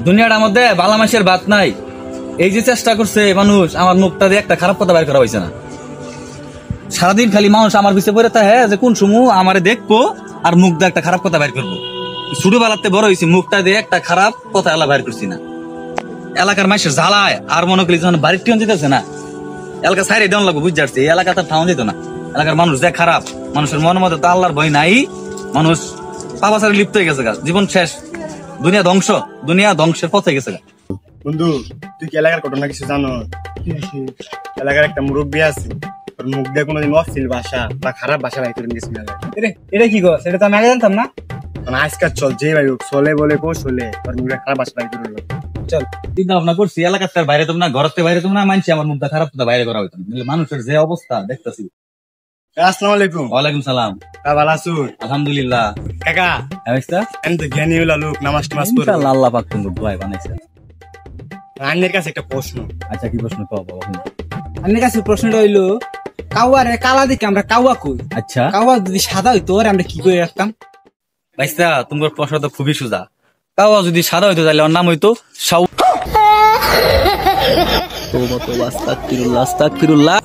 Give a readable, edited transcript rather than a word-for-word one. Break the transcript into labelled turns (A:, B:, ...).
A: দুনিয়াটার মধ্যে বালা মাসের ভাত নাই। এই যে চেষ্টা করছে মানুষ আমার মুখটা দিয়ে একটা খারাপ কথা বের করা হয়েছে না। সারাদিন খালি মানুষ আমার পিছিয়ে পড়ে থাকে যে কোন সময় আমারে দেখবো আর মুখ দিয়ে একটা খারাপ কথা বের করবো। ছোটবেলাতে বড় হয়েছি, মুখটা দিয়ে একটা খারাপ কথা এলা বের করছি না। এলাকার মানুষের জ্বালায় আর মনে করি যখন বাড়ির টিয়ন যেতেছে না, এলাকা সাইডে দেওয়ান লাগবো, বুঝতে পারছি। এই এলাকা তার ঠাউন যেত না। এলাকার মানুষ যে খারাপ, মানুষের মনের মধ্যে তো আল্লাহর ভয় নাই। মানুষ পাপাচারে লিপ্ত হয়ে গেছে, জীবন শেষ, দুনিয়া ধ্বংস, দুনিয়া ধ্বংসের পথে গেছে।
B: বন্ধু, তুই কি এলাকার ঘটনা কিছু জানো? এলাকার একটা মুরব্বী আছে, ওর মুখ দিয়ে কোনোদিন অশ্লীল ভাষা বা খারাপ ভাষা বাই করে নিয়েছিল।
C: এটা কি গো? সেটা তো আমি আগে জানতাম না।
B: মানে আজকাল চল যে ভাই চলে বলে কৌশলে ওর মুখে খারাপ ভাষা বাই করে।
A: চল, চিন্তা ভাবনা করছি এলাকার তার বাইরে তোমরা, ঘরের বাইরে তোমরা মানছি আমার মুখটা খারাপ কথা বাইরে করা হইতো। মানুষের যে অবস্থা দেখতেছি।
B: আসসালামু আলাইকুম।
A: ওয়ালাইকুম সালাম।
B: ভালো আছো?
A: আলহামদুলিল্লাহ।
B: কাকা আমি তো জ্ঞানী হইলা লোক, নামাজ টামাজ পড়ে।
A: ইনশাআল্লাহ আল্লাহ পাক তোমাকে দোয়া বানাইছে।
B: আন্নের কাছে একটা প্রশ্ন।
A: আচ্ছা, কি প্রশ্ন কও বাবা?
C: আমার কাছে প্রশ্নটা হইলো, কাওয়ারে কালা দিকে আমরা কাওয়া কই।
A: আচ্ছা,
C: কাওয়া যদি সাদা হইতো আমরা কি করে রাখতাম?
A: ভাইস্তা তোমার প্রশ্ন তো খুবই সোজা। কাওয়া যদি সাদা হইতো তাহলে ওর নাম হইতো সাউ। তোবা তোবা, আস্তাগফিরুল্লাহ আস্তাগফিরুল্লাহ।